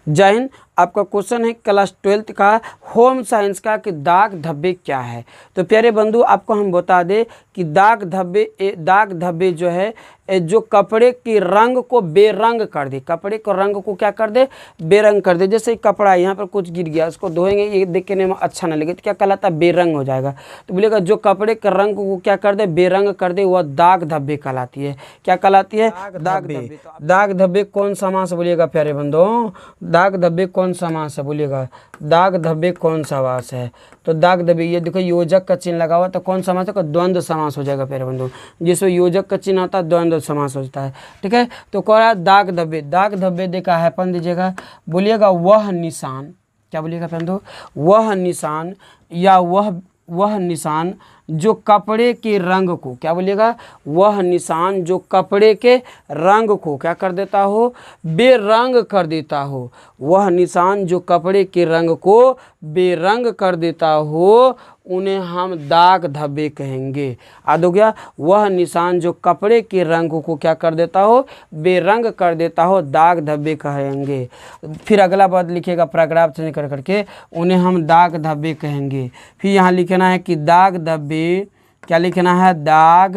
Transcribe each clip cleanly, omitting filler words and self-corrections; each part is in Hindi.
जय हिंद। आपका क्वेश्चन है क्लास 12th का होम साइंस का कि दाग धब्बे क्या है। तो प्यारे बंधु आपको हम बता दें कि दाग धब्बे जो है जो कपड़े के रंग को बेरंग कर दे, कपड़े के रंग को क्या कर दे, बेरंग कर दे। जैसे कपड़ा यहाँ पर कुछ गिर गया, उसको धोएंगे, ये देखने में अच्छा नहीं लगे तो क्या कहलाता है, बेरंग हो जाएगा। तो बोलेगा जो कपड़े के रंग को क्या कर दे, बेरंग कर दे, वह दाग धब्बे कहलाती है। क्या कहलाती है, दाग धब्बे। दाग धब्बे कौन समास बोलिएगा प्यारे बंधुओं, दाग धब्बे कौन समास है बोलिएगा, दाग धब्बे कौन समास है। तो दाग धब्बे, ये देखो योजक का चिन्ह लगा हुआ तो कौन समास है, द्वंद्व समास हो जाएगा प्यारे बंधु। जिसमें योजक का चिन्ह आता है द्वंद्व समास होता है। ठीक है, तो कह रहा है दाग धब्बे। दाग धब्बे देखा है अपन दीजिएगा, बोलिएगा वह निशान, क्या बोलिएगा बंधु, वह निशान या वह निशान जो कपड़े के रंग को, क्या बोलिएगा, वह निशान जो कपड़े के रंग को क्या कर देता हो, बेरंग कर देता हो। वह निशान जो कपड़े के रंग को बेरंग कर देता हो उन्हें हम दाग धब्बे कहेंगे। याद हो गया, वह निशान जो कपड़े के रंग को क्या कर देता हो, बेरंग कर देता हो, दाग धब्बे कहेंगे। फिर अगला पद लिखिएगा पैराग्राफ चेंज कर करके, उन्हें हम दाग धब्बे कहेंगे। फिर यहाँ लिखना है कि दाग धब्बे, क्या लिखना है, दाग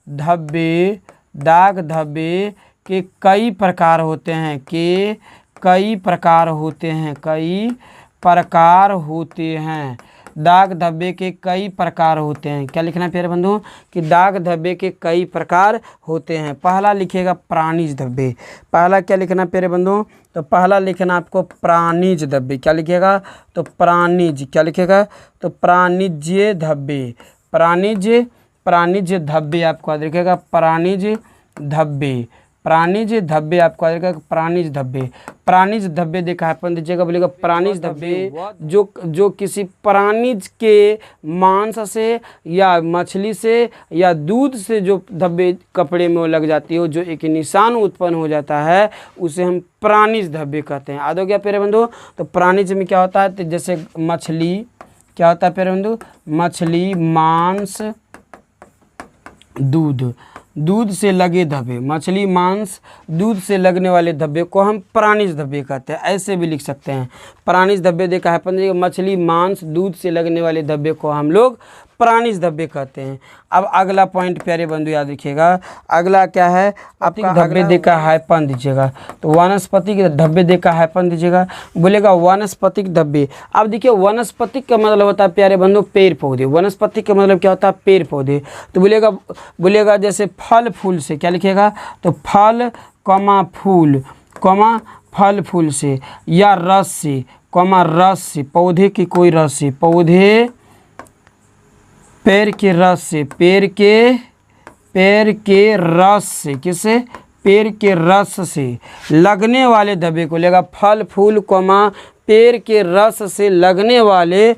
धब्बे, दाग धब्बे के कई प्रकार होते हैं, के कई प्रकार होते हैं, कई प्रकार होते हैं। दाग धब्बे के कई प्रकार होते हैं। क्या लिखना है प्यारे बंधु, कि दाग धब्बे के कई प्रकार होते हैं। पहला लिखिएगा प्राणिज धब्बे। पहला क्या लिखना है प्यारे बंधु, तो पहला लिखना आपको प्राणिज धब्बे। क्या लिखिएगा, तो प्राणिज, क्या लिखिएगा, तो प्राणिज्य धब्बे, प्राणिज धब्बे आपको याद रखिएगा, प्राणिज धब्बे, प्राणिज धब्बे आपको याद रखिएगा, प्राणिज धब्बे। प्राणिज धब्बे देखा है अपन दीजिएगा, बोलेगा प्राणिज धब्बे जो किसी प्राणिज के मांस से या मछली से या दूध से जो धब्बे कपड़े में लग जाती हो, जो एक निशान उत्पन्न हो जाता है, उसे हम प्राणिज धब्बे कहते हैं। याद हो गया प्यारे बंधु। तो प्राणिज में क्या होता है, तो जैसे मछली, क्या होता है प्यारे बंधु, मछली, मांस, दूध से लगे धब्बे, मछली, मांस, दूध से लगने वाले धब्बे को हम प्राणिज धब्बे कहते हैं। ऐसे भी लिख सकते हैं, प्राणिज धब्बे देखा है अपन, मछली, मांस, दूध से लगने वाले धब्बे को हम लोग प्राणिज धब्बे कहते हैं। अब अगला पॉइंट प्यारे बंधु याद रखिएगा, अगला क्या है, आपका धब्बे देखा है पन दीजिएगा, तो वनस्पतिक धब्बे देखा है पन दीजिएगा, बोलेगा वनस्पतिक धब्बे। अब देखिए वनस्पतिक का मतलब होता है प्यारे बंधु पेड़ पौधे। वनस्पतिक का मतलब क्या होता है, पेड़ पौधे। तो बोलेगा जैसे फल फूल से, क्या लिखिएगा, तो फल कमा फूल कमा फल फूल से, या रस से कमा रस से, पौधे की कोई रस से, पौधे पेड़ के रस से, पेड़ के रस से, किससे, पेड़ के रस से लगने वाले धब्बे को लेगा फल फूल कमा पेड़ के रस से लगने वाले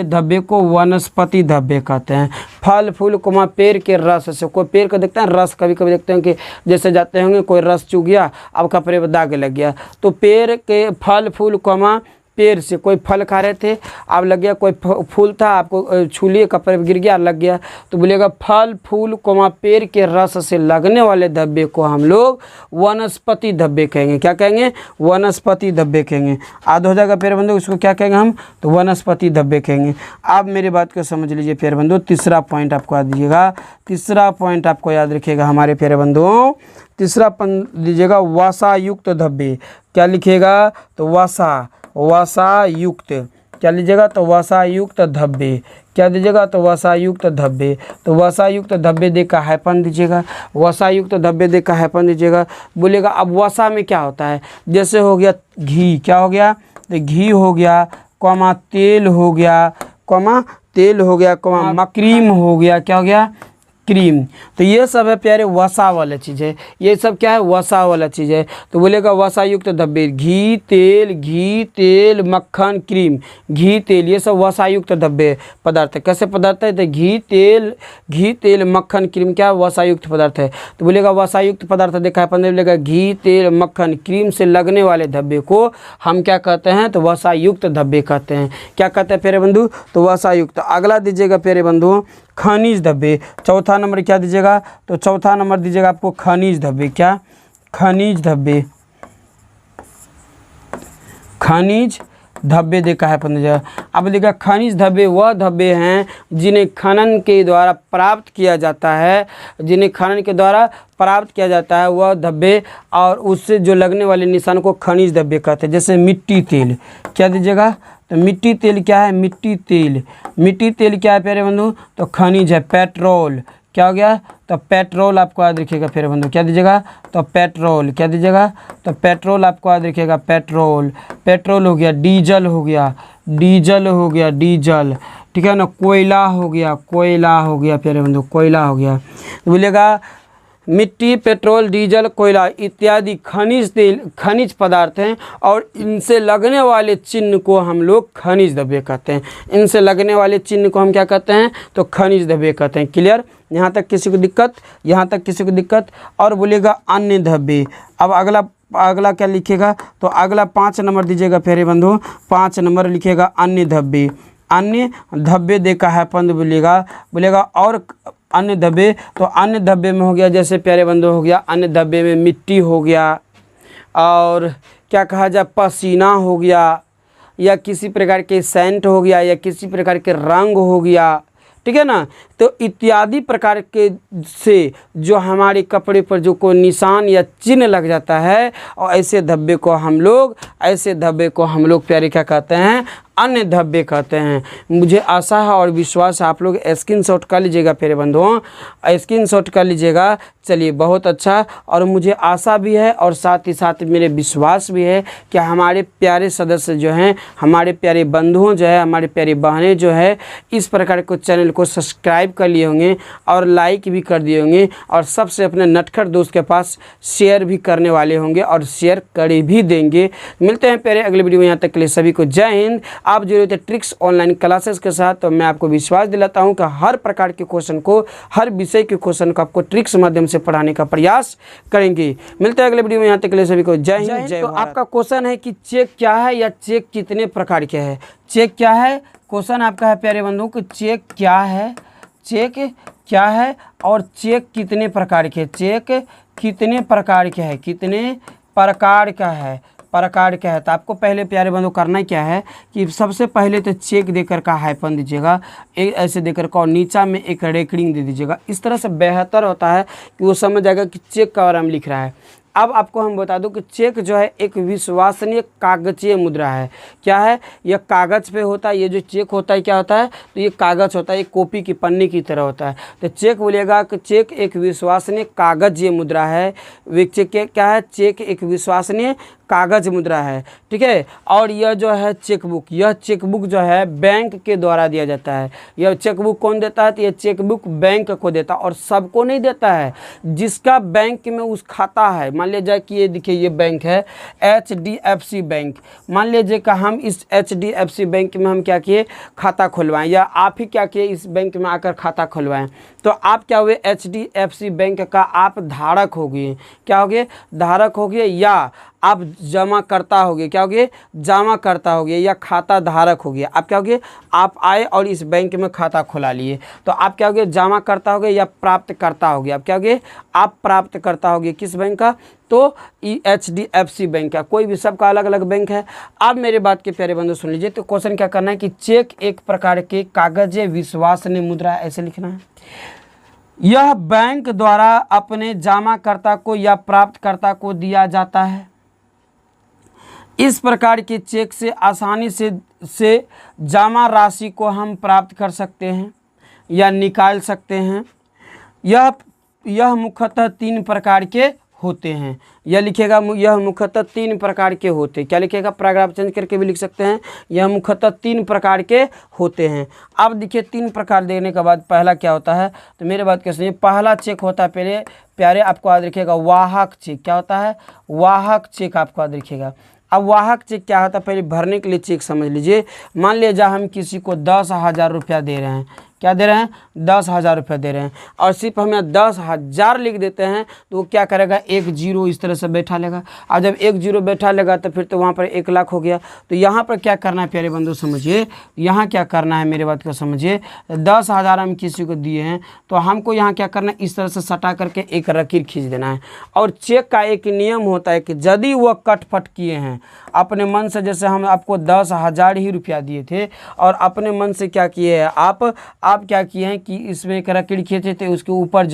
धब्बे को वनस्पति धब्बे कहते हैं। फल फूल कमा पेड़ के रस से, कोई पेड़ को देखते हैं रस, कभी कभी देखते हैं कि जैसे जाते होंगे कोई रस चू गया, अब कपड़े पर दाग लग गया, तो पेड़ के फल फूल कमा पेड़ से, कोई फल खा रहे थे, अब लग गया, कोई फूल था आपको छू लिए, कपड़े पर गिर गया, लग गया, तो बोलेगा फल फूल कोमा पेड़ के रस से लगने वाले धब्बे को हम लोग वनस्पति धब्बे कहेंगे। क्या कहेंगे, वनस्पति धब्बे कहेंगे। आध हो जाएगा प्यारे बंधु, उसको क्या कहेंगे हम, तो वनस्पति धब्बे कहेंगे। आप मेरी बात को समझ लीजिए प्यारे बंधु। तीसरा पॉइंट आपको याद दीजिएगा, तीसरा पॉइंट आपको याद रखिएगा हमारे प्यारे बंधुओं। तीसरा पॉइंट दीजिएगा वसा युक्त धब्बे। क्या लिखिएगा, तो वसा युक्त, क्या लीजिएगा, तो वसा युक्त धब्बे। क्या दीजिएगा, तो वसा युक्त धब्बे। तो वसा युक्त धब्बे देखा हैपन दीजिएगा, वसा युक्त धब्बे देखा हैपन दीजिएगा। बोलेगा अब वसा में क्या होता है, जैसे हो गया घी, क्या हो गया, तो घी हो गया, कॉमा तेल हो गया, कॉमा क्रीम हो गया, क्या हो गया, क्रीम। तो ये सब है प्यारे वसा वाला चीज़ है, ये सब क्या है, वसा वाला चीज़ है। तो बोलेगा वसा युक्त धब्बे, घी तेल मक्खन क्रीम, घी तेल, ये सब वसा युक्त धब्बे पदार्थ है। कैसे पदार्थ है, तो घी तेल मक्खन क्रीम क्या वसा युक्त पदार्थ है। तो बोलेगा वसा युक्त पदार्थ देखा है पंद्रह, बोलेगा घी तेल मक्खन क्रीम से लगने वाले धब्बे को हम क्या कहते हैं, तो वसा युक्त धब्बे कहते हैं। क्या कहते हैं प्यारे बंधु, तो वसा युक्त। अगला दीजिएगा प्यारे बंधु खनिज धब्बे। चौथा नंबर क्या दीजिएगा, तो चौथा नंबर दीजिएगा आपको खनिज धब्बे। क्या, खनिज धब्बे। खनिज धब्बे देखा है 15 जगह। अब देखा खनिज धब्बे वह धब्बे हैं जिन्हें खनन के द्वारा प्राप्त किया जाता है, जिन्हें खनन के द्वारा प्राप्त किया जाता है वह धब्बे, और उससे जो लगने वाले निशान को खनिज धब्बे कहते हैं। जैसे मिट्टी तेल, क्या दीजिएगा, तो मिट्टी तेल क्या है, मिट्टी तेल, मिट्टी तेल क्या है प्यारे बंधु, तो खनिज है। पेट्रोल क्या हो गया, तो पेट्रोल आपको याद रखिएगा प्यारे बंधु, क्या दीजिएगा, तो पेट्रोल, क्या दीजिएगा, तो पेट्रोल आपको याद रखिएगा, पेट्रोल, पेट्रोल हो गया। डीजल हो गया, डीजल हो गया, डीजल, ठीक है ना। कोयला हो गया, कोयला हो गया प्यारे बंधु, कोयला हो गया। बोलिएगा मिट्टी, पेट्रोल, डीजल, कोयला इत्यादि खनिज तेल, खनिज पदार्थ हैं, और इनसे लगने वाले चिन्ह को हम लोग खनिज धब्बे कहते हैं। इनसे लगने वाले चिन्ह को हम क्या कहते हैं, तो खनिज धब्बे कहते हैं। क्लियर, यहाँ तक किसी को दिक्कत, यहाँ तक किसी को दिक्कत। और बोलेगा अन्य धब्बे। अब अगला क्या लिखेगा, तो अगला 5 नंबर दीजिएगा प्यारे बंधु, 5 नंबर लिखेगा अन्य धब्बे। अन्य धब्बे देखा है पंद, बोलेगा और अन्य धब्बे, तो अन्य धब्बे में हो गया जैसे प्यारे बंधु हो गया, अन्य धब्बे में मिट्टी हो गया, और क्या कहा जाए, पसीना हो गया, या किसी प्रकार के सेंट हो गया, या किसी प्रकार के रंग हो गया, ठीक है ना। तो इत्यादि प्रकार के से जो हमारे कपड़े पर जो कोई निशान या चिन्ह लग जाता है, और ऐसे धब्बे को हम लोग प्यारे क्या कहते हैं, अन्य धब्बे कहते हैं। मुझे आशा है और विश्वास है आप लोग स्क्रीनशॉट कर लीजिएगा प्यारे बंधुओं, स्क्रीनशॉट कर लीजिएगा। चलिए बहुत अच्छा, और मुझे आशा भी है और साथ ही साथ मेरे विश्वास भी है कि हमारे प्यारे सदस्य जो हैं, हमारे प्यारे बंधुओं जो है, हमारे प्यारी बहनें जो है, इस प्रकार को चैनल को सब्सक्राइब कर लिए होंगे और लाइक भी कर दिए होंगे, और सबसे अपने नटखट दोस्त के पास शेयर भी करने वाले होंगे, और शेयर कर भी देंगे। मिलते हैं प्यारे अगले वीडियो में, यहाँ तक के लिए सभी को जय हिंद। आप जुड़े होते ट्रिक्स ऑनलाइन क्लासेस के साथ, तो मैं आपको विश्वास दिलाता हूं कि हर प्रकार के क्वेश्चन को, हर विषय के क्वेश्चन को आपको ट्रिक्स माध्यम से पढ़ाने का प्रयास करेंगे। मिलते हैं अगले वीडियो में, यहाँ तक के लिए सभी को जय हिंद, जय। तो आपका क्वेश्चन है कि चेक क्या है, या चेक कितने प्रकार के है। चेक क्या है, क्वेश्चन आपका है प्यारे बंधुओं कि चेक क्या है, चेक क्या है, और चेक कितने प्रकार के, चेक कितने प्रकार के है, कितने प्रकार का है, प्रकार क्या है। तो आपको पहले प्यारे बंधु करना क्या है कि सबसे पहले तो चेक देकर का हाइफन दीजिएगा, एक ऐसे देकर का, और नीचा में एक रेकरिंग दे दीजिएगा। इस तरह से बेहतर होता है कि वो समझ जाएगा कि चेक का बारे में लिख रहा है। अब आपको हम बता दूं कि चेक जो है एक विश्वसनीय कागजीय मुद्रा है। क्या है, यह कागज़ पे होता है। ये जो चेक होता है क्या होता है, तो ये कागज़ होता है, ये कॉपी की पन्नी की तरह होता है। तो चेक बोलिएगा कि चेक एक विश्वसनीय कागजीय मुद्रा है। चेक क्या है, चेक एक विश्वसनीय कागज मुद्रा है, ठीक है। और यह जो है चेकबुक, यह चेकबुक जो है बैंक के द्वारा दिया जाता है। यह चेकबुक कौन देता है, तो यह चेकबुक बैंक को देता है, और सबको नहीं देता है। जिसका बैंक में उस खाता है, मान लीजिए कि ये देखिए ये बैंक है HDFC बैंक, मान लीजिए कि हम इस HDFC बैंक में हम क्या किए, खाता खुलवाएं, या आप ही क्या किए इस बैंक में आकर खाता खुलवाएं, तो आप क्या हुए, HDFC बैंक का आप धारक हो गए। क्या हो गए, धारक हो गए, या आप जमा करता हो गए, क्या हो गए, जमा करता हो गए, या खाता धारक हो गया। आप क्या हो गए, आप आए और इस बैंक में खाता खुला लिए, तो आप क्या हो गए, जमा करता हो गए, या प्राप्त करता हो गया। आप क्या हो गए, आप प्राप्त करता हो गए किस बैंक का, तो HDFC बैंक का। कोई भी सबका अलग अलग बैंक है। अब मेरे बात के प्यारे बंधु सुन लीजिए। तो क्वेश्चन क्या करना है कि चेक एक प्रकार के कागज विश्वसनीय मुद्रा, ऐसे लिखना है। यह बैंक द्वारा अपने जमाकर्ता को या प्राप्तकर्ता को दिया जाता है। इस प्रकार के चेक से आसानी से जमा राशि को हम प्राप्त कर सकते हैं या निकाल सकते हैं। यह मुख्यतः 3 प्रकार के होते हैं। यह लिखेगा, यह मुख्यतः 3 प्रकार के होते हैं। क्या लिखेगा, पैराग्राफ चेंज करके भी लिख सकते हैं। यह मुख्यतः 3 प्रकार के होते हैं। अब देखिए 3 प्रकार देने के बाद पहला क्या होता है, तो मेरे बात कैसे, पहला चेक होता है पहले प्यारे आपको याद रखिएगा, वाहक चेक। क्या होता है, वाहक चेक आपको याद रखिएगा। अब वाहक चेक क्या होता है, पहले भरने के लिए चेक समझ लीजिए। मान लीजिए हम किसी को 10,000 रुपया दे रहे हैं, क्या दे रहे हैं, 10,000 रुपये दे रहे हैं। और सिर्फ हमें 10,000 लिख देते हैं तो वो क्या करेगा, एक जीरो इस तरह से बैठा लेगा। और जब एक जीरो बैठा लेगा तो फिर तो वहाँ पर 1 लाख हो गया। तो यहाँ पर क्या करना है प्यारे बंधु समझिए, यहाँ क्या करना है मेरे बात को समझिए। 10,000 हम किसी को दिए हैं तो हमको यहाँ क्या करना है, इस तरह से सटा करके एक लकीर खींच देना है। और चेक का एक नियम होता है कि यदि वह कटफट किए हैं अपने मन से, जैसे हम आपको 10,000 ही रुपया दिए थे और अपने मन से क्या किए हैं आप क्या किए हैं कि इसमें एक लकीर खींचे थे, उसके ऊपर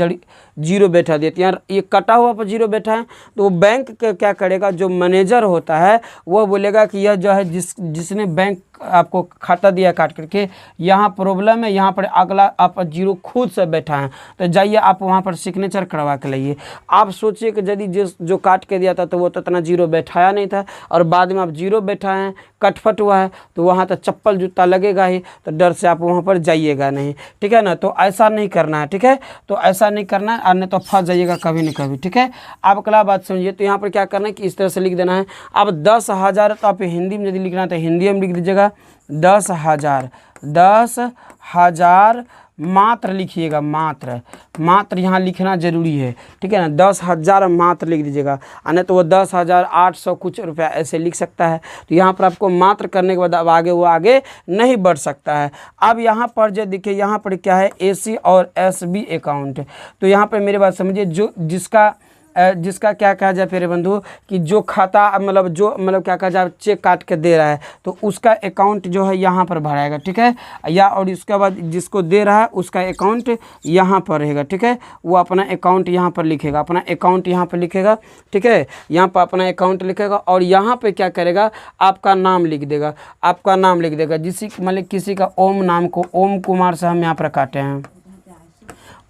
जीरो बैठा देते हैं। ये कटा हुआ पर जीरो बैठा है तो बैंक क्या करेगा, जो मैनेजर होता है वह बोलेगा कि यह जो है जिसने बैंक आपको खाता दिया काट करके, यहाँ प्रॉब्लम है, यहाँ पर अगला आप जीरो खुद से बैठा है, तो जाइए आप वहाँ पर सिग्नेचर करवा के लाइए। आप सोचिए कि यदि जो काट के दिया था तो वो तो इतना जीरो बैठाया नहीं था और बाद में आप जीरो बैठा है, कटफट हुआ है, तो वहाँ तो चप्पल जूता लगेगा ही, तो डर से आप वहाँ पर जाइएगा नहीं, ठीक है ना। तो ऐसा नहीं करना है, ठीक है, तो ऐसा नहीं करना है, नहीं तो फंस जाइएगा कभी न कभी, ठीक है। आप अगला बात समझिए। तो यहाँ पर क्या करना है कि इस तरह से लिख देना है। अब 10,000 तो आप हिंदी में यदि लिखना है तो हिंदी में लिख दीजिएगा 10,000, 10,000 मात्र लिखिएगा, मात्र यहाँ लिखना जरूरी है, ठीक है ना। 10,000 मात्र लिख दीजिएगा, नहीं तो वो 10,800 कुछ रुपया ऐसे लिख सकता है। तो यहाँ पर आपको मात्र करने के बाद अब आगे नहीं बढ़ सकता है। अब यहाँ पर जो देखिए, यहाँ पर क्या है, AC और SB अकाउंट। तो यहाँ पर मेरी बात समझिए, जो जिसका क्या कहा जाए प्यारे बंधु कि जो खाता मतलब क्या कहा जाए, चेक काट के दे रहा है तो उसका अकाउंट जो है यहाँ पर भराएगा, ठीक है। या और इसके बाद जिसको दे रहा है उसका अकाउंट यहाँ पर रहेगा, ठीक है। वो अपना अकाउंट यहाँ पर लिखेगा, अपना अकाउंट यहाँ पर लिखेगा, ठीक है। यहाँ पर अपना अकाउंट लिखेगा और यहाँ पे क्या करेगा, आपका नाम लिख देगा, आपका नाम लिख देगा। मतलब किसी का ओम नाम को ओम कुमार से हम यहाँ पर काटे हैं,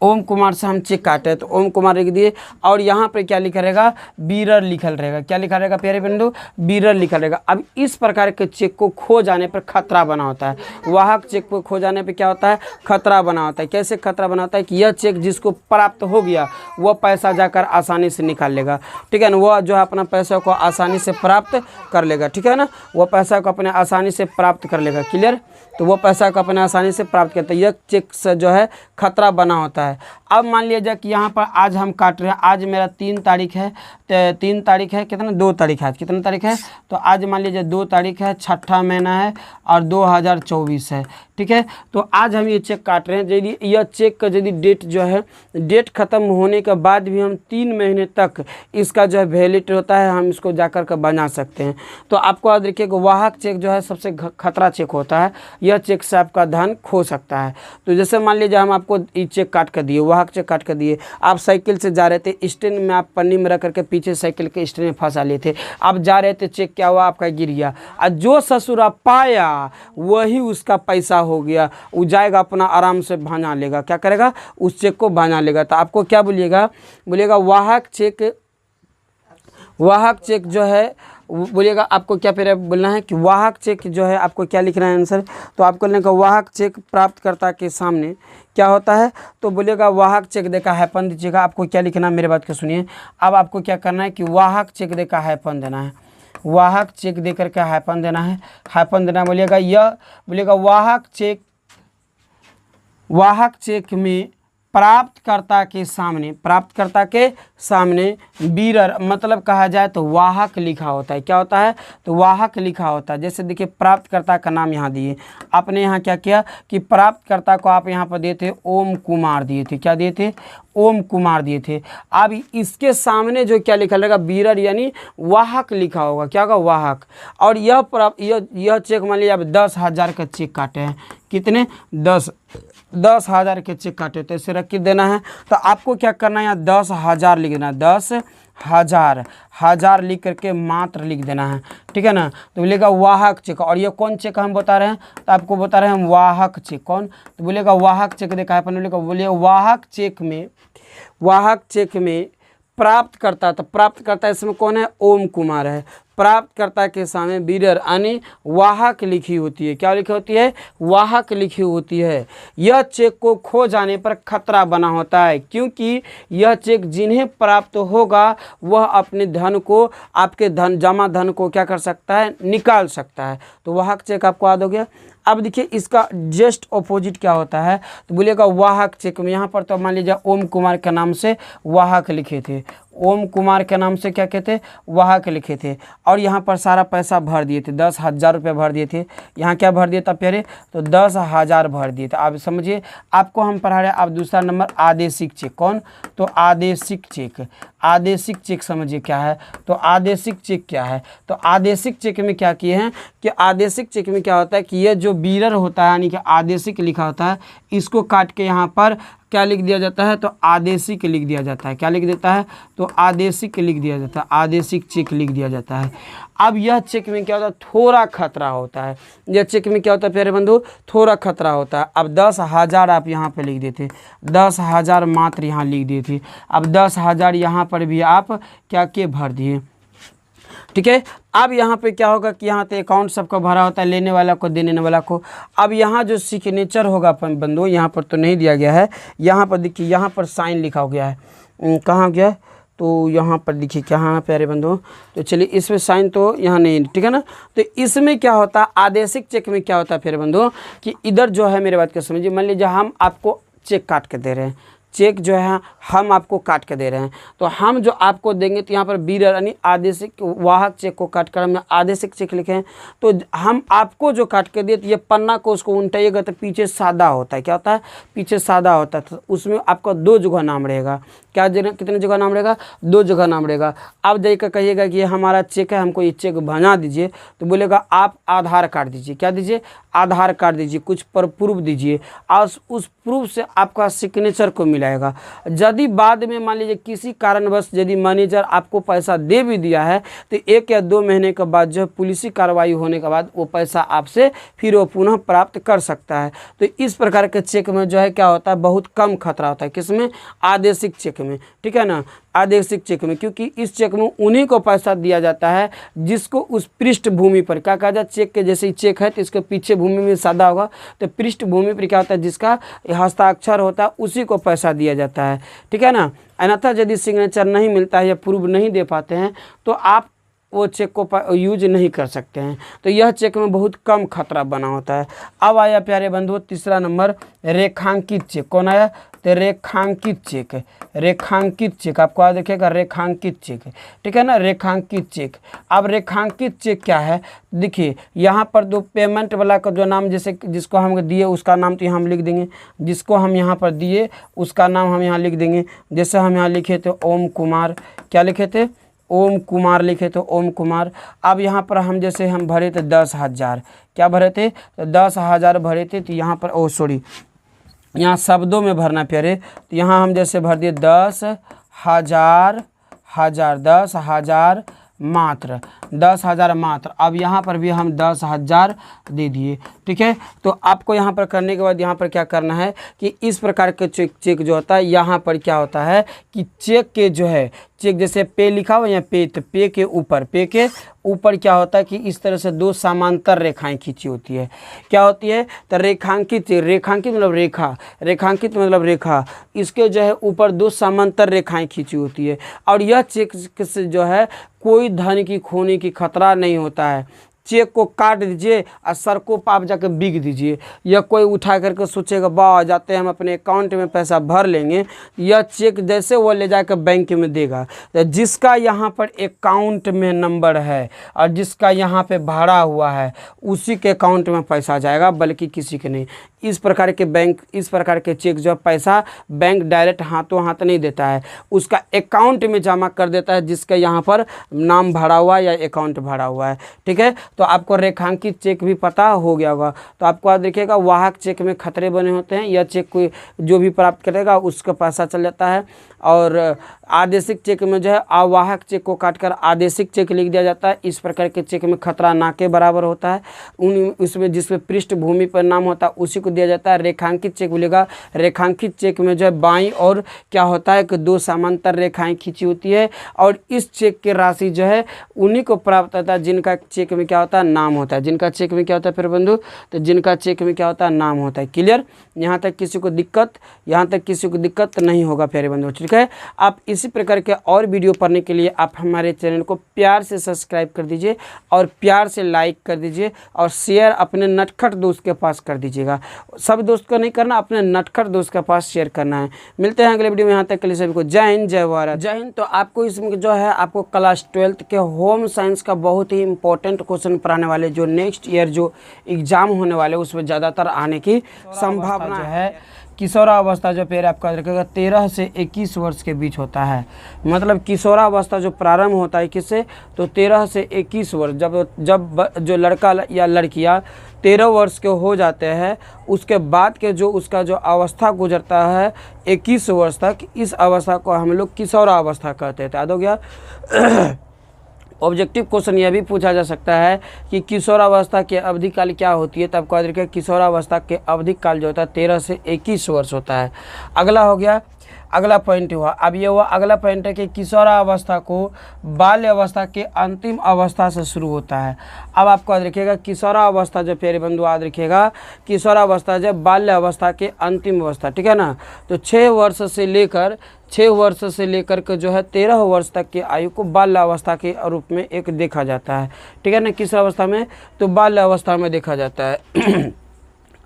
ओम कुमार से हम चेक काटे हैं तो ओम कुमार लिख दिए। और यहाँ पे क्या लिखा रहेगा, बीरर लिखल रहेगा। क्या लिखा रहेगा प्यारे बंधु, बीरर लिखल रहेगा। अब इस प्रकार के चेक को खो जाने पर खतरा बना होता है। वाहक चेक को खो जाने पर क्या होता है, खतरा बना होता है। कैसे खतरा बना होता है कि यह चेक जिसको प्राप्त हो गया वह पैसा जाकर आसानी से निकाल लेगा, ठीक है ना। वह जो है अपना पैसा को आसानी से प्राप्त कर लेगा, ठीक है ना। वह पैसा को अपने आसानी से प्राप्त कर लेगा, क्लियर। तो वो पैसा को अपने आसानी से प्राप्त करते हैं। यह चेक से जो है खतरा बना होता है। अब मान लीजिए कि यहाँ पर आज हम काट रहे हैं, आज मेरा 3 तारीख है, 3 तारीख है, कितना 2 तारीख है, आज कितना तारीख है, तो आज मान लीजिए 2 तारीख है, 6ठा महीना है और 2024 है, ठीक है। तो आज हम ये चेक काट रहे हैं। यदि यह चेक का यदि डेट जो है, डेट ख़त्म होने के बाद भी हम 3 महीने तक इसका जो है वैलिड होता है, हम इसको जाकर के बना सकते हैं। तो आपको याद रखिए कि वाहक चेक जो है सबसे खतरा चेक होता है। यह चेक से आपका धन खो सकता है। तो जैसे मान लीजिए हम आपको ये चेक काट कर दिए, वाहक चेक काट कर दिए, आप साइकिल से जा रहे थे, स्टैंड में आप पन्नी में रख करके पीछे साइकिल के स्टैंड में फंसा लिए थे, आप जा रहे थे, चेक क्या हुआ, आपका गिर गया और जो ससुरा पाया वही उसका पैसा हो गया। वो जाएगा अपना आराम से भाना लेगा, क्या करेगा, उस चेक को भाना लेगा। तो आपको क्या बोलिएगा, वाहक चेक जो है, बोलिएगा आपको क्या फिर बोलना है कि वाहक चेक जो है, आपको क्या लिखना है आंसर। तो आपको लिखना है वाहक चेक प्राप्तकर्ता के सामने क्या होता है। तो बोलिएगा वाहक चेक देखा हैपन दीजिएगा। आपको क्या लिखना है मेरे बात को सुनिए। अब आपको क्या करना है कि वाहक चेक देखा हैपन देना है, वाहक चेक दे करके हैपन देना है, हैपन देना। बोलिएगा वाहक चेक में प्राप्तकर्ता के सामने बीरर मतलब कहा जाए तो वाहक लिखा होता है। क्या होता है, तो वाहक लिखा होता है। जैसे देखिए प्राप्तकर्ता का नाम यहाँ दिए, आपने यहाँ क्या किया कि प्राप्तकर्ता को आप यहाँ पर दिए थे ओम कुमार दिए थे। क्या दिए थे, ओम कुमार दिए थे। अब इसके सामने जो क्या लिखा रहेगा, बीरर यानी वाहक लिखा होगा। क्या होगा, वाहक। और यह चेक मान लीजिए आप 10,000 का चेक काटे हैं, कितने, 10,000 के चेक काटे, तो इसे रख के देना है। तो आपको क्या करना है, यहाँ 10,000 लिख देना है, 10,000 लिख करके मात्र लिख देना है, ठीक है ना। तो बोलेगा वाहक चेक। और ये कौन चेक हम बता रहे हैं, तो आपको बता रहे हैं हम वाहक चेक। कौन, तो बोलेगा वाहक चेक देखा है अपन, बोलिए वाहक चेक में प्राप्तकर्ता, तो प्राप्तकर्ता इसमें कौन है, ओम कुमार है। प्राप्तकर्ता के सामने बीरर यानी वाहक लिखी होती है। क्या लिखी होती है? वाहक लिखी होती है। यह चेक को खो जाने पर खतरा बना होता है, क्योंकि यह चेक जिन्हें प्राप्त होगा वह अपने धन को, आपके धन जमा धन को क्या कर सकता है? निकाल सकता है। तो वाहक चेक आपको याद हो गया। अब देखिए इसका जस्ट ऑपोजिट क्या होता है, तो बोलिएगा वाहक चेक में यहाँ पर तो मान लीजिए ओम कुमार के नाम से वाहक लिखे थे, ओम कुमार के नाम से क्या कहते? वाहक लिखे थे, और यहाँ पर सारा पैसा भर दिए थे, 10,000 रुपये भर दिए थे। यहाँ क्या भर दिया था प्यारे? तो 10,000 भर दिए थे। आप समझिए, आपको हम पढ़ा रहे हैं। अब दूसरा नंबर आदेशिक चेक। कौन? तो आदेशिक चेक। आदेशिक चेक समझिए क्या है। तो आदेशिक चेक क्या है? तो आदेशिक चेक में क्या किए हैं कि आदेशिक चेक में क्या होता है कि ये जो बीरर होता है यानी कि आदेशिक लिखा होता है, इसको काट के यहाँ पर क्या लिख दिया जाता है? तो आदेशिक लिख दिया जाता है। क्या लिख देता है? तो आदेशिक लिख दिया जाता है, आदेशिक चेक लिख दिया जाता है। अब यह चेक में क्या होता है? थोड़ा खतरा होता है। यह चेक में क्या होता है प्यारे बंधु? थोड़ा खतरा होता है। अब 10,000 आप यहाँ पे लिख देते, 10,000 मात्र यहाँ लिख दिए थे। अब 10,000 यहाँ पर भी आप क्या के भर दिए, ठीक है। अब यहाँ पे क्या होगा कि यहाँ पे अकाउंट सबका भरा होता है, लेने वाला को देने वाला को। अब यहाँ जो सिग्नेचर होगा अपन बंधु, यहाँ पर तो नहीं दिया गया है, यहाँ पर देखिए यहाँ पर साइन लिखा हो गया है। कहाँ गया? तो यहाँ पर देखिए कहाँ प्यारे बंधु, तो चलिए इसमें साइन तो यहाँ नहीं, ठीक है ना। तो इसमें क्या होता है, आदेशिक चेक में क्या होता है प्यारे बंधु कि इधर जो है, मेरे बात को समझिए, मान लीजिए हम आपको चेक काट के दे रहे हैं, चेक जो है हम आपको काट के दे रहे हैं, तो हम जो आपको देंगे तो यहाँ पर बीरर यानी आदेशिक वाहक चेक को काट कर हमने आदेशिक चेक लिखे हैं। तो हम आपको जो काट के दिए, तो ये पन्ना को उसको उल्टाइएगा तो पीछे सादा होता है। क्या होता है? पीछे सादा होता है। तो उसमें आपका 2 जगह नाम रहेगा। क्या जगह, कितने जगह नाम रहेगा? 2 जगह नाम रहेगा। अब जाकर कहिएगा कि ये हमारा चेक है, हमको ये चेक बना दीजिए, तो बोलेगा आप आधार कार्ड दीजिए। क्या दीजिए? आधार कार्ड दीजिए, कुछ पर प्रूफ दीजिए, और उस प्रूफ से आपका सिग्नेचर को मिलाएगा। यदि बाद में मान लीजिए किसी कारणवश यदि मैनेजर आपको पैसा दे भी दिया है, तो 1 या 2 महीने के बाद जो पुलिसी कार्रवाई होने के बाद वो पैसा आपसे फिर वो पुनः प्राप्त कर सकता है। तो इस प्रकार के चेक में जो है क्या होता है, बहुत कम खतरा होता है। किसमें? आदेशिक चेक में, ठीक है ना। आदेशिक चेक में, क्योंकि इस चेक में उन्हीं को पैसा दिया जाता है जिसको उस पृष्ठभूमि पर क्या कहा जाए, चेक के जैसे ही चेक है तो इसके पीछे भूमि में सादा होगा, तो पृष्ठभूमि पर क्या होता है, जिसका हस्ताक्षर होता है उसी को पैसा दिया जाता है, ठीक है ना। अन्यथा यदि सिग्नेचर नहीं मिलता है या प्रूफ नहीं दे पाते हैं तो आप वो चेक को यूज नहीं कर सकते हैं। तो यह चेक में बहुत कम खतरा बना होता है। अब आया प्यारे बंधुओं तीसरा नंबर, रेखांकित चेक। कौन आया? तो रेखांकित चेक। रेखांकित चेक आपको आज देखेगा, रेखांकित चेक, ठीक है ना। रेखांकित चेक। अब रेखांकित चेक क्या है? देखिए यहाँ पर दो पेमेंट वाला का जो नाम, जैसे जिसको हम दिए उसका नाम तो यहाँ हम लिख देंगे, जिसको हम यहाँ पर दिए उसका नाम हम यहाँ लिख देंगे। जैसे हम यहाँ लिखे थे ओम कुमार, क्या लिखे थे? ओम कुमार लिखे तो ओम कुमार। अब यहाँ पर हम जैसे हम भरे थे 10,000, क्या भरे थे? तो 10,000 भरे थे। तो यहाँ पर यहाँ शब्दों में भरना प्यारे। तो यहाँ हम जैसे भर दिए 10,000 10,000 मात्र, 10,000 मात्र। अब यहाँ पर भी हम 10,000 दे दिए, ठीक है। तो आपको यहाँ पर करने के बाद यहाँ पर क्या करना है कि इस प्रकार के चेक जो होता है, यहाँ पर क्या होता है कि चेक के जो है, चेक जैसे पे लिखा हुआ या पे, तो पे के ऊपर क्या होता है कि इस तरह से 2 समांतर रेखाएं खींची होती है। क्या होती है? तो रेखांकित, रेखांकित मतलब रेखा, रेखांकित मतलब रेखा, इसके जो है ऊपर 2 समांतर रेखाएं खींची होती है। और यह चेक से जो है कोई धन की खोने की खतरा नहीं होता है। चेक को काट दीजिए और सड़कों पर आप जाकर बिक दीजिए, या कोई उठा करके सोचेगा वाह जाते हैं हम अपने अकाउंट में पैसा भर लेंगे, यह चेक जैसे वो ले जाकर बैंक में देगा। तो जिसका यहाँ पर अकाउंट में नंबर है और जिसका यहाँ पे भरा हुआ है उसी के अकाउंट में पैसा जाएगा, बल्कि किसी के नहीं। इस प्रकार के चेक जो पैसा बैंक डायरेक्ट हाथों हाथ नहीं देता है, उसका अकाउंट में जमा कर देता है जिसका यहाँ पर नाम भरा हुआ है या अकाउंट भरा हुआ है, ठीक है। तो आपको रेखांकित चेक भी पता हो गया होगा। तो आपको याद रखिएगा वाहक चेक में खतरे बने होते हैं, यह चेक कोई जो भी प्राप्त करेगा उसका पैसा चल जाता है। और आदेशिक चेक में जो है अवाहक चेक को काटकर आदेशिक चेक लिख दिया जाता है। इस प्रकार के चेक में खतरा ना के बराबर होता है। उसमें जिसमें पृष्ठभूमि पर नाम होता है उसी को दिया जाता है। रेखांकित चेक बोलेगा, रेखांकित चेक में जो है बाईं और क्या होता है कि 2 समांतर रेखाएं खींची होती है और इस चेक की राशि जो है उन्हीं को प्राप्त होता है जिनका चेक में क्या होता है, नाम होता है। जिनका चेक में क्या होता है फिर बंधु, तो जिनका चेक में क्या होता है, नाम होता है। क्लियर, यहाँ तक किसी को दिक्कत नहीं होगा प्यारे बंधु। ठीक है, आप इसी प्रकार के और वीडियो पढ़ने के लिए आप हमारे चैनल को प्यार से सब्सक्राइब कर दीजिए और प्यार से लाइक कर दीजिए और शेयर अपने नटखट दोस्त के पास कर दीजिएगा। सब दोस्त को नहीं करना, अपने नटखट दोस्त के पास शेयर करना है। मिलते हैं अगले वीडियो में, यहाँ तक के लिए सभी को जय हिंद, जय भारत, जय हिंद। तो आपको इसमें जो है आपको क्लास 12th के होम साइंस का बहुत ही इंपॉर्टेंट क्वेश्चन पढ़ाने वाले, जो नेक्स्ट ईयर जो एग्जाम होने वाले उसमें ज़्यादातर आने की संभावना है। किशोरावस्था जो पेड़ आपका रखेगा 13 से 21 वर्ष के बीच होता है। मतलब किशोरावस्था जो प्रारंभ होता है किससे, तो 13 से 21 वर्ष। जब जो लड़का या लड़कियां 13 वर्ष के हो जाते हैं उसके बाद के जो उसका जो अवस्था गुजरता है 21 वर्ष तक, इस अवस्था को हम लोग किशोरावस्था कहते हैं। याद हो गया। ऑब्जेक्टिव क्वेश्चन यह भी पूछा जा सकता है कि किशोरावस्था की अवधि काल क्या होती है। तब याद रखिए किशोरावस्था के अवधि काल जो होता है 13 से 21 वर्ष होता है। अगला हो गया, अगला पॉइंट हुआ। अब ये हुआ अगला पॉइंट है कि किशोरावस्था को बाल्य अवस्था के अंतिम अवस्था से शुरू होता है। अब आपको याद रखिएगा किशोरावस्था जो प्यारे बंधु याद रखिएगा, किशोरावस्था जब बाल्य अवस्था के अंतिम अवस्था, ठीक है ना। तो 6 वर्ष से लेकर के जो है 13 वर्ष तक की आयु को बाल्य अवस्था के रूप में एक देखा जाता है। ठीक है ना, किस अवस्था में, तो बाल्य अवस्था में देखा जाता है।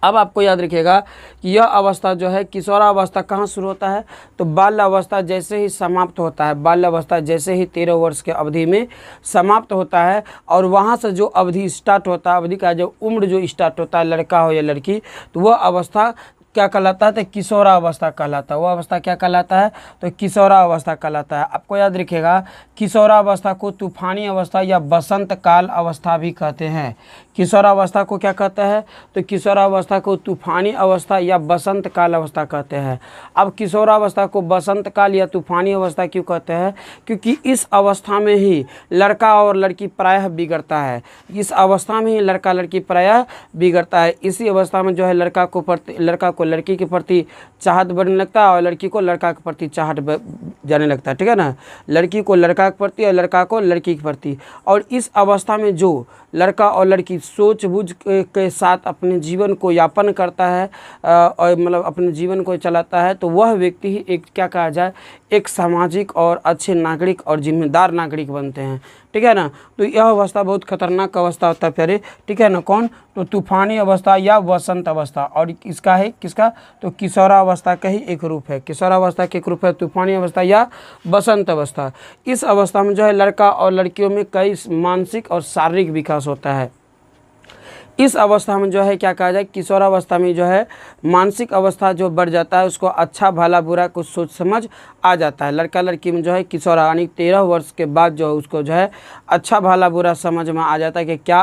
अब आपको याद रखिएगा कि यह अवस्था जो है किशोरावस्था कहाँ शुरू होता है, तो बाल्य अवस्था जैसे ही समाप्त होता है, बाल्य अवस्था जैसे ही 13 वर्ष के अवधि में समाप्त होता है और वहाँ से जो अवधि स्टार्ट होता है, अवधि का जो उम्र जो स्टार्ट होता है, लड़का हो या लड़की, तो वह अवस्था क्या कहलाता है, तो किशोरावस्था कहलाता है। वह अवस्था क्या कहलाता है, तो किशोरावस्था कहलाता है। आपको याद रखिएगा किशोरावस्था को तूफानी अवस्था या बसंत काल अवस्था भी कहते हैं। किशोरावस्था को क्या कहते हैं, तो किशोरावस्था को तूफानी अवस्था या बसंत काल अवस्था कहते हैं। अब किशोरावस्था को बसंत काल या तूफानी अवस्था क्यों कहते हैं, क्योंकि इस अवस्था में ही लड़का और लड़की प्रायः बिगड़ता है। इस अवस्था में ही लड़का लड़की प्रायः बिगड़ता है। इसी अवस्था में जो है लड़का को लड़की के प्रति चाहत बढ़ने लगता है और लड़की को लड़का के प्रति चाहत जाने लगता है। ठीक है ना, लड़की को लड़का के प्रति और लड़का को लड़की के प्रति। और इस अवस्था में जो लड़का और लड़की सूझबूझ के साथ अपने जीवन को यापन करता है और मतलब अपने जीवन को चलाता है, तो वह व्यक्ति ही एक क्या कहा जाए, एक सामाजिक और अच्छे नागरिक और जिम्मेदार नागरिक बनते हैं। ठीक है ना, तो यह अवस्था बहुत खतरनाक अवस्था होता है प्यारे। ठीक है ना, कौन, तो तूफानी अवस्था या वसंत अवस्था। और इसका है किसका, तो किशोरावस्था का ही एक रूप है। किशोरावस्था के एक रूप है तूफानी अवस्था या बसंत अवस्था। इस अवस्था में जो है लड़का और लड़कियों में कई मानसिक और शारीरिक विकास होता है। इस अवस्था में जो है क्या कहा जाए, किशोरावस्था में जो है मानसिक अवस्था जो बढ़ जाता है, उसको अच्छा भला बुरा कुछ सोच समझ आ जाता है। लड़का लड़की में जो है किशोर यानी 13 वर्ष के बाद जो है उसको जो है अच्छा भला बुरा समझ में आ जाता है कि क्या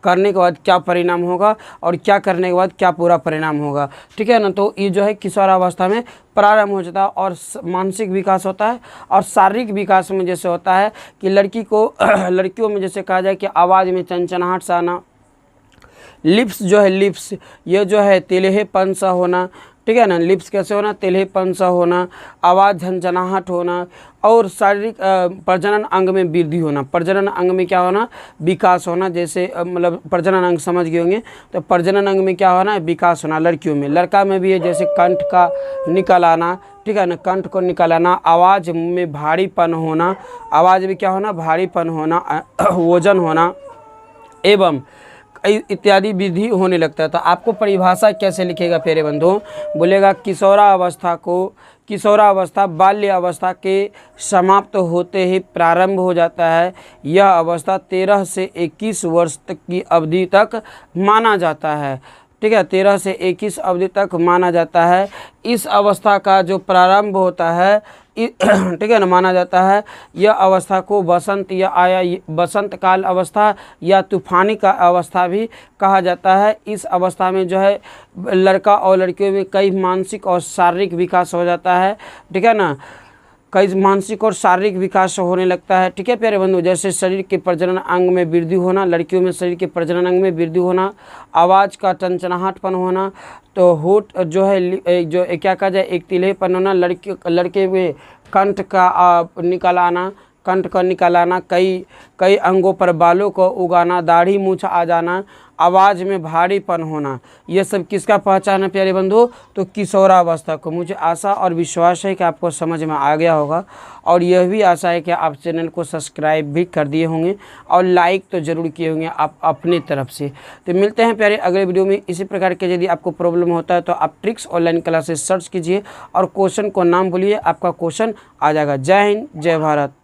करने के बाद क्या परिणाम होगा और क्या करने के बाद क्या पूरा परिणाम होगा। ठीक है ना, तो ये जो है किशोरावस्था में प्रारंभ हो जाता है और मानसिक विकास होता है। और शारीरिक विकास में जैसे होता है कि लड़की को लड़कियों में जैसे कहा जाए कि आवाज़ में चंचनाहट सा आना, लिप्स जो है लिप्स ये जो है तेलहेपन सा होना। ठीक है ना, लिप्स कैसे होना, तेलहेपन सा होना, आवाज़ झंझनाहट होना और शारीरिक प्रजनन अंग में वृद्धि होना। प्रजनन अंग में क्या होना, विकास होना। जैसे मतलब प्रजनन अंग समझ गए होंगे, तो प्रजनन अंग में क्या होना, विकास होना लड़कियों में। लड़का में भी है जैसे कंठ का निकल आना। ठीक है ना, कंठ को निकल आना, आवाज़ में भारीपन होना, आवाज़ में क्या होना, भारीपन होना, वजन होना एवं इत्यादि विधि होने लगता है। तो आपको परिभाषा कैसे लिखेगा प्यारे बंधु, बोलेगा किशोरावस्था बाल्य अवस्था के समाप्त होते ही प्रारंभ हो जाता है। यह अवस्था 13 से 21 वर्ष तक की अवधि तक माना जाता है। ठीक है, 13 से 21 अवधि तक माना जाता है। इस अवस्था का जो प्रारंभ होता है, ठीक है ना, माना जाता है। यह अवस्था को बसंत या बसंत काल अवस्था या तूफानी का अवस्था भी कहा जाता है। इस अवस्था में जो है लड़का और लड़कियों में कई मानसिक और शारीरिक विकास हो जाता है, ठीक है ना, कई मानसिक और शारीरिक विकास होने लगता है। ठीक है प्यारे बंधु, जैसे शरीर के प्रजनन अंग में वृद्धि होना, लड़कियों में शरीर के प्रजनन अंग में वृद्धि होना, आवाज़ का चंचनाहटपन होना, तो होठ जो है जो क्या कहा जाए एक तिलहेपन होना, लड़के में कंठ का निकल आना, कंठ का निकल आना, कई अंगों पर बालों को उगाना, दाढ़ी मूंछ आ जाना, आवाज़ में भारीपन होना, यह सब किसका पहचान है प्यारे बंधु? तो किशोरावस्था को। मुझे आशा और विश्वास है कि आपको समझ में आ गया होगा, और यह भी आशा है कि आप चैनल को सब्सक्राइब भी कर दिए होंगे और लाइक तो ज़रूर किए होंगे आप अपनी तरफ से। तो मिलते हैं प्यारे अगले वीडियो में। इसी प्रकार के यदि आपको प्रॉब्लम होता है तो आप ट्रिक्स ऑनलाइन क्लासेस सर्च कीजिए और क्वेश्चन को नाम बोलिए, आपका क्वेश्चन आ जाएगा। जय हिंद, जय भारत।